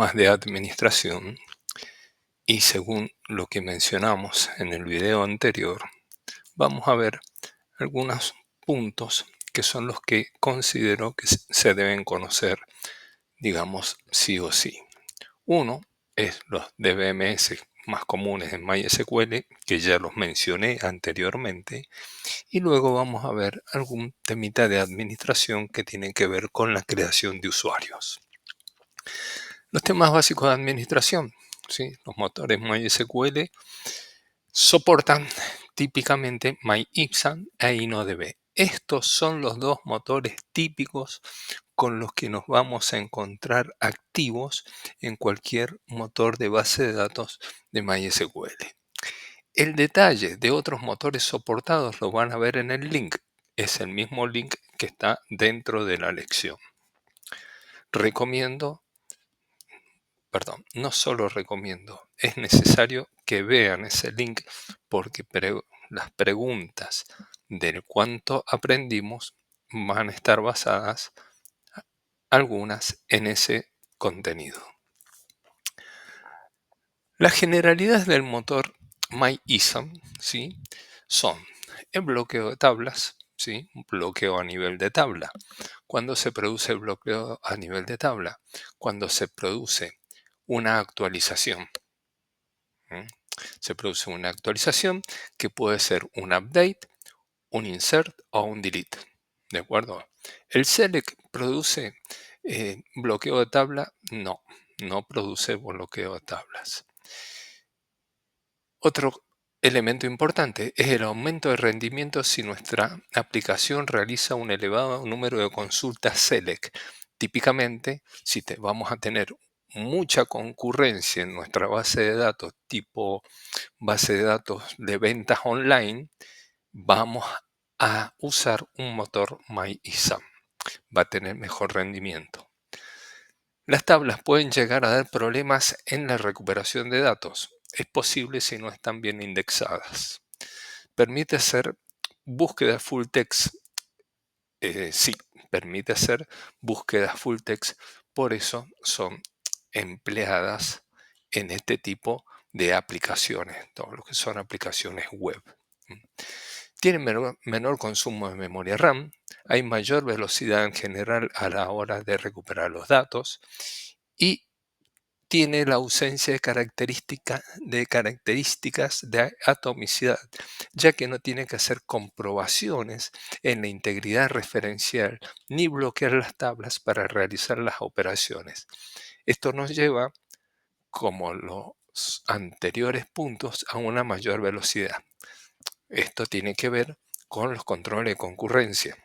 Más de administración y según lo que mencionamos en el video anterior, vamos a ver algunos puntos que son los que considero que se deben conocer, digamos, sí o sí. Uno es los DBMS más comunes en MySQL, que ya los mencioné anteriormente, y luego vamos a ver algún temita de administración que tiene que ver con la creación de usuarios. Los temas básicos de administración, ¿sí? Los motores MySQL soportan típicamente MyIPSAM e InnoDB. Estos son los dos motores típicos con los que nos vamos a encontrar activos en cualquier motor de base de datos de MySQL. El detalle de otros motores soportados lo van a ver en el link. Es el mismo link que está dentro de la lección. No solo recomiendo, es necesario que vean ese link porque las preguntas del cuánto aprendimos van a estar basadas algunas en ese contenido. Las generalidades del motor MyISAM, ¿sí? Son el bloqueo de tablas, ¿sí? Un bloqueo a nivel de tabla. Cuando se produce el bloqueo a nivel de tabla, cuando se produce una actualización. Se produce una actualización que puede ser un update, un insert o un delete. ¿De acuerdo? ¿El select produce bloqueo de tabla? No, no produce bloqueo de tablas. Otro elemento importante es el aumento de rendimiento si nuestra aplicación realiza un elevado número de consultas select. Típicamente, si vamos a tener mucha concurrencia en nuestra base de datos, tipo base de datos de ventas online, vamos a usar un motor MyISAM. Va a tener mejor rendimiento. Las tablas pueden llegar a dar problemas en la recuperación de datos. Es posible si no están bien indexadas. Permite hacer búsqueda full text. Sí, permite hacer búsquedas full text. Por eso son empleadas en este tipo de aplicaciones, todo lo que son aplicaciones web. Tiene menor consumo de memoria RAM, hay mayor velocidad en general a la hora de recuperar los datos y tiene la ausencia de características de atomicidad, ya que no tiene que hacer comprobaciones en la integridad referencial ni bloquear las tablas para realizar las operaciones. Esto nos lleva, como los anteriores puntos, a una mayor velocidad. Esto tiene que ver con los controles de concurrencia.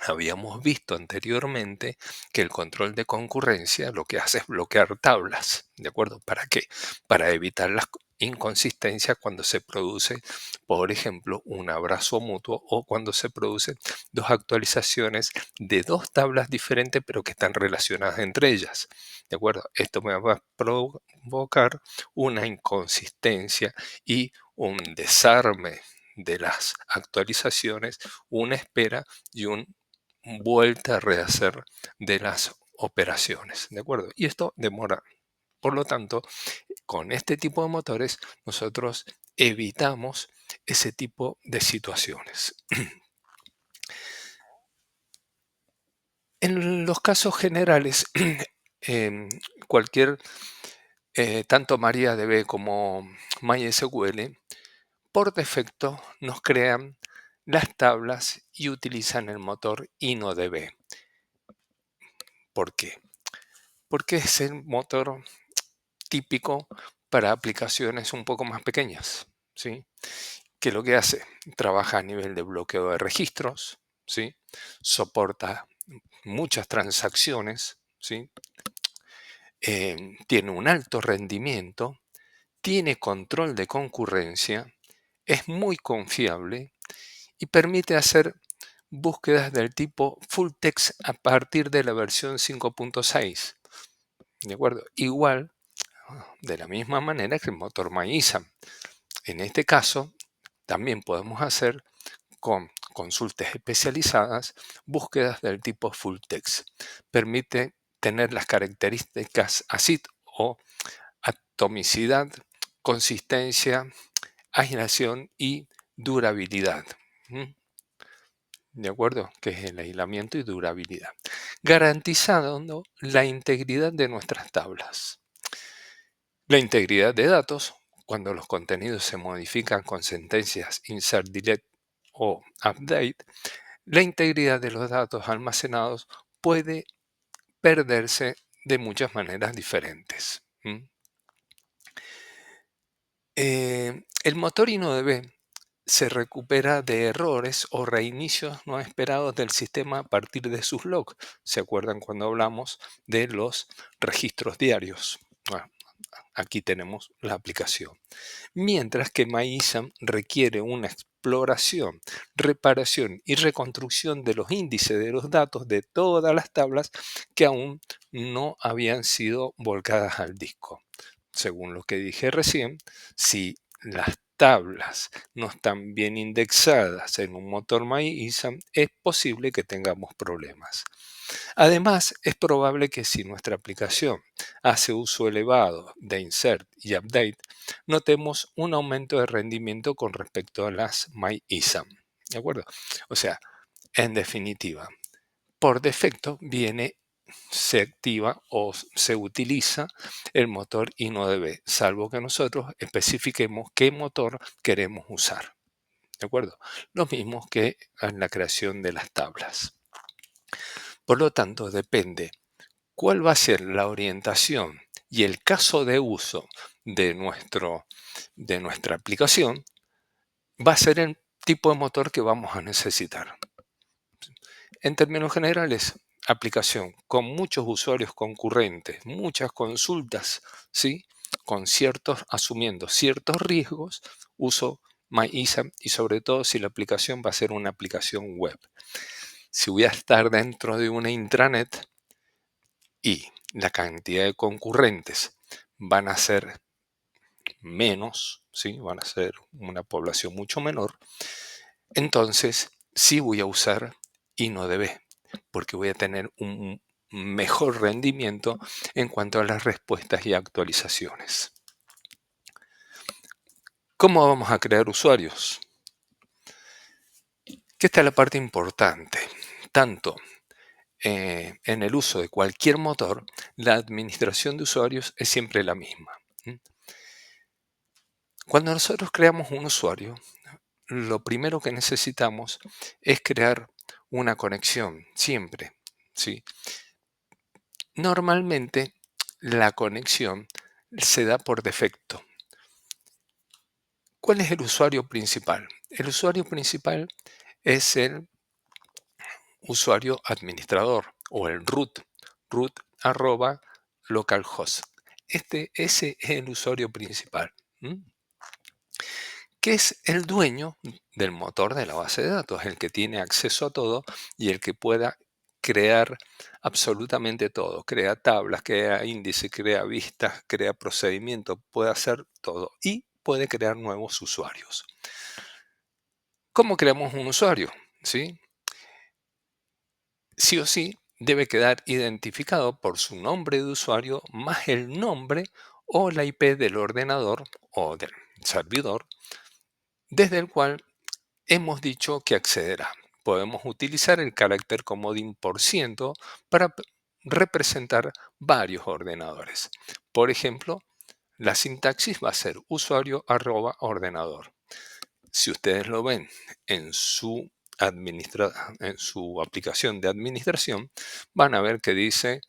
Habíamos visto anteriormente que el control de concurrencia lo que hace es bloquear tablas, ¿de acuerdo? ¿Para qué? Para evitar las inconsistencias cuando se produce, por ejemplo, un abrazo mutuo o cuando se producen dos actualizaciones de dos tablas diferentes pero que están relacionadas entre ellas, ¿de acuerdo? Esto me va a provocar una inconsistencia y un desarme de las actualizaciones, una espera y un vuelta a rehacer de las operaciones, ¿de acuerdo? Y esto demora. Por lo tanto, con este tipo de motores nosotros evitamos ese tipo de situaciones. En los casos generales, cualquier, tanto MariaDB como MySQL, por defecto nos crean las tablas y utilizan el motor InnoDB. ¿Por qué? Porque es el motor típico para aplicaciones un poco más pequeñas, ¿sí? Que lo que hace, trabaja a nivel de bloqueo de registros, ¿sí? Soporta muchas transacciones, ¿sí? Tiene un alto rendimiento, tiene control de concurrencia, es muy confiable y permite hacer búsquedas del tipo full text a partir de la versión 5.6. ¿De acuerdo? Igual, de la misma manera que el motor MyISAM. En este caso, también podemos hacer con consultas especializadas búsquedas del tipo full text. Permite tener las características ACID o atomicidad, consistencia, aislación y durabilidad. ¿Mm? ¿De acuerdo? Que es el aislamiento y durabilidad. Garantizando la integridad de nuestras tablas. La integridad de datos, cuando los contenidos se modifican con sentencias insert, delete o update, la integridad de los datos almacenados puede perderse de muchas maneras diferentes. El motor InnoDB se recupera de errores o reinicios no esperados del sistema a partir de sus logs. ¿Se acuerdan cuando hablamos de los registros diarios? Bueno, aquí tenemos la aplicación. Mientras que MyISAM requiere una exploración, reparación y reconstrucción de los índices de los datos de todas las tablas que aún no habían sido volcadas al disco. Según lo que dije recién, si las tablas no están bien indexadas en un motor MyISAM, es posible que tengamos problemas. Además, es probable que si nuestra aplicación hace uso elevado de insert y update, notemos un aumento de rendimiento con respecto a las MyISAM. ¿De acuerdo? O sea, en definitiva, por defecto se activa o se utiliza el motor InnoDB, salvo que nosotros especifiquemos qué motor queremos usar. ¿De acuerdo? Lo mismo que en la creación de las tablas. Por lo tanto, depende cuál va a ser la orientación y el caso de uso de nuestra aplicación, va a ser el tipo de motor que vamos a necesitar. En términos generales, aplicación con muchos usuarios concurrentes, muchas consultas, ¿sí? Asumiendo ciertos riesgos, uso MyISAM y sobre todo si la aplicación va a ser una aplicación web. Si voy a estar dentro de una intranet y la cantidad de concurrentes van a ser menos, ¿sí? Van a ser una población mucho menor, entonces sí voy a usar InnoDB, porque voy a tener un mejor rendimiento en cuanto a las respuestas y actualizaciones. ¿Cómo vamos a crear usuarios? Que esta es la parte importante. Tanto en el uso de cualquier motor, la administración de usuarios es siempre la misma. Cuando nosotros creamos un usuario, lo primero que necesitamos es crear una conexión, siempre, ¿sí? Normalmente la conexión se da por defecto. ¿Cuál es el usuario principal? El usuario principal es el usuario administrador o el root arroba localhost. Ese es el usuario principal, que es el dueño del motor de la base de datos, el que tiene acceso a todo y el que pueda crear absolutamente todo. Crea tablas, crea índices, crea vistas, crea procedimientos, puede hacer todo y puede crear nuevos usuarios. ¿Cómo creamos un usuario? ¿Sí? Sí o sí debe quedar identificado por su nombre de usuario más el nombre o la IP del ordenador o del servidor desde el cual hemos dicho que accederá. Podemos utilizar el carácter comodín %, para representar varios ordenadores. Por ejemplo, la sintaxis va a ser usuario @ ordenador. Si ustedes lo ven en su aplicación de administración, van a ver que dice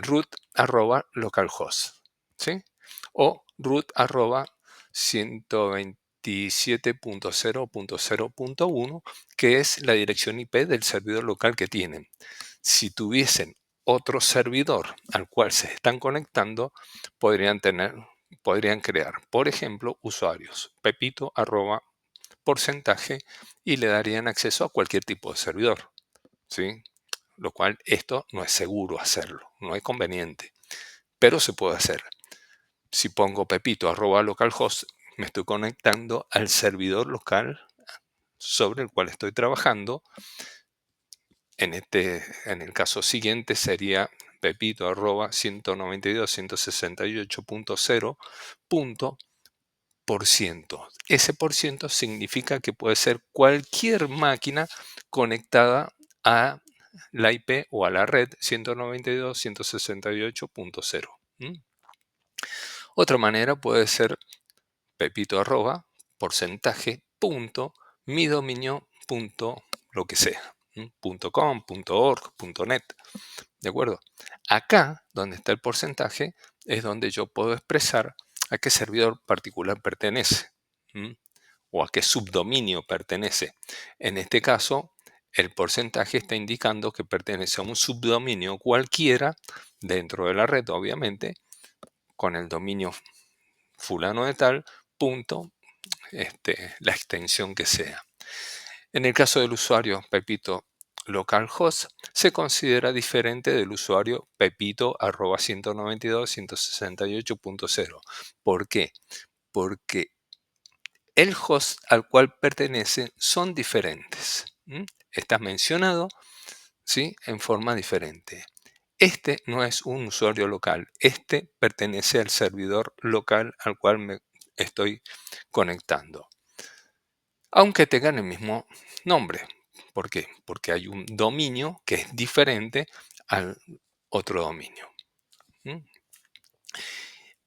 root @ localhost, ¿sí? O root @ 127.0.0.1, que es la dirección IP del servidor local que tienen. Si tuviesen otro servidor al cual se están conectando, podrían crear, por ejemplo, usuarios, pepito @ porcentaje, y le darían acceso a cualquier tipo de servidor, ¿sí? Lo cual esto no es seguro hacerlo, no es conveniente, pero se puede hacer. Si pongo pepito @ localhost, me estoy conectando al servidor local sobre el cual estoy trabajando. En el caso siguiente sería pepito@192.168.0 Ese por ciento significa que puede ser cualquier máquina conectada a la IP o a la red 192.168.0. ¿Mm? Otra manera puede ser pepito arroba porcentaje punto mi dominio punto lo que sea, punto .com, punto .org, punto .net, ¿de acuerdo? Acá, donde está el porcentaje, es donde yo puedo expresar a qué servidor particular pertenece, o a qué subdominio pertenece. En este caso, el porcentaje está indicando que pertenece a un subdominio cualquiera dentro de la red, obviamente, con el dominio fulano de tal, punto, la extensión que sea. En el caso del usuario Pepito localhost, se considera diferente del usuario pepito@192.168.0. ¿Por qué? Porque el host al cual pertenece son diferentes. Está mencionado, ¿sí?, en forma diferente. Este no es un usuario local, este pertenece al servidor local al cual me estoy conectando, aunque tengan el mismo nombre. ¿Por qué? Porque hay un dominio que es diferente al otro dominio.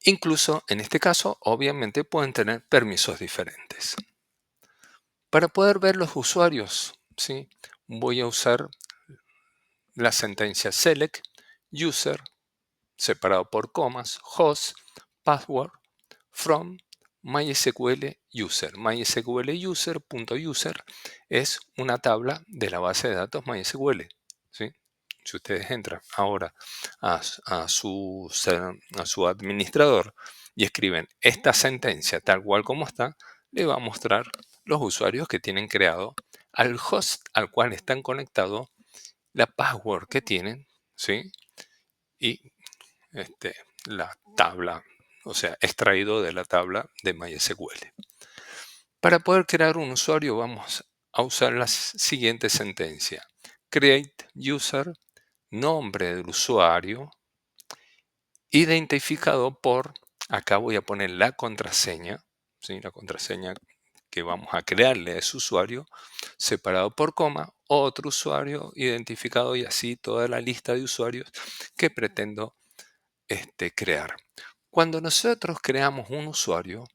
Incluso en este caso, obviamente, pueden tener permisos diferentes. Para poder ver los usuarios, ¿sí?, voy a usar la sentencia select user separado por comas, host, password, from, MySQL user. MySQL user.user es una tabla de la base de datos MySQL, ¿sí? Si ustedes entran ahora a su administrador y escriben esta sentencia tal cual como está, le va a mostrar los usuarios que tienen creado, al host al cual están conectados, la password que tienen, ¿sí?, y la tabla, o sea, extraído de la tabla de MySQL. Para poder crear un usuario vamos a usar la siguiente sentencia. Create user, nombre del usuario, identificado por, acá voy a poner la contraseña, ¿sí?, la contraseña que vamos a crearle a ese usuario, separado por coma, otro usuario identificado, y así toda la lista de usuarios que pretendo crear. Cuando nosotros creamos un usuario,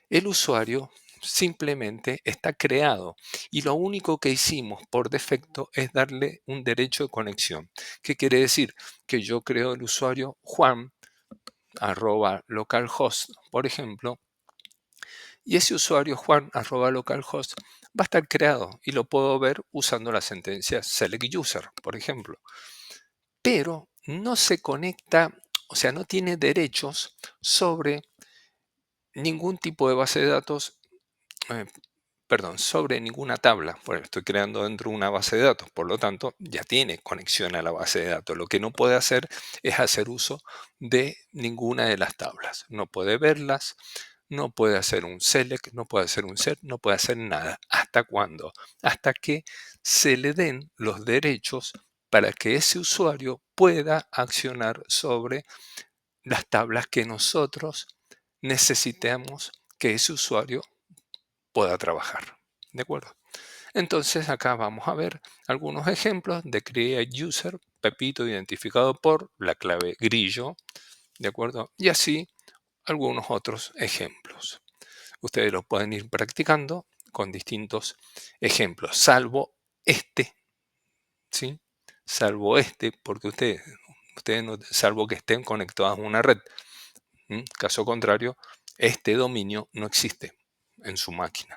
el usuario simplemente está creado y lo único que hicimos por defecto es darle un derecho de conexión. ¿Qué quiere decir? Que yo creo el usuario Juan @localhost, por ejemplo, y ese usuario Juan @localhost va a estar creado y lo puedo ver usando la sentencia select user, por ejemplo. Pero no se conecta, o sea, no tiene derechos sobre ningún tipo de base de datos, eh, perdón, sobre ninguna tabla. Bueno, estoy creando dentro de una base de datos, por lo tanto, ya tiene conexión a la base de datos. Lo que no puede hacer es hacer uso de ninguna de las tablas. No puede verlas, no puede hacer un select, no puede hacer un set, no puede hacer nada. ¿Hasta cuándo? Hasta que se le den los derechos para que ese usuario pueda accionar sobre las tablas que nosotros necesitamos que ese usuario pueda trabajar. ¿De acuerdo? Entonces acá vamos a ver algunos ejemplos de create user, Pepito identificado por la clave grillo, ¿de acuerdo? Y así algunos otros ejemplos. Ustedes los pueden ir practicando con distintos ejemplos, salvo este, ¿sí? Salvo este, porque ustedes no, salvo que estén conectados a una red. Caso contrario, este dominio no existe en su máquina.